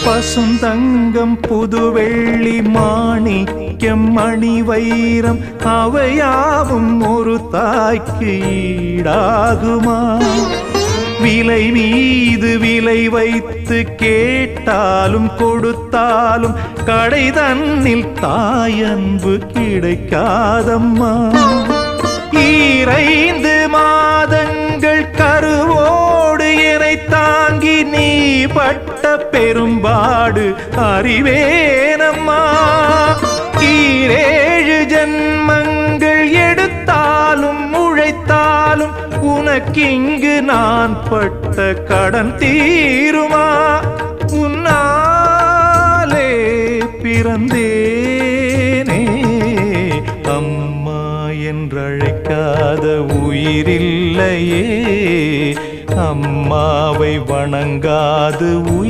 பசுந்தங்கம் புதுவெள்ளி மாணிக்கம் மணி வைரம் அவையாவும் ஒரு தாய்க்கு ஈடாகுமா? விலை மீது விலை வைத்து கேட்டாலும் கொடுத்தாலும் கடை தன்னில் தாயன்பு கிடைக்காதம்மா. 2 மாதங்கள் கருவோடு என்னை தாங்கி நீ பட்ட பெரும்பாடு அறிவேனம்மா. 7 ஜன்மங்கள் எடுத்தாலும் உழைத்தாலும் உனக்கிங்கு நான் பட்ட கடன் தீருமா? உன்னாலே பிறந்தேனே, அம்மா என்றழைக்காத உயிரில்லையே. அம்மாவை வணங்காது உயர்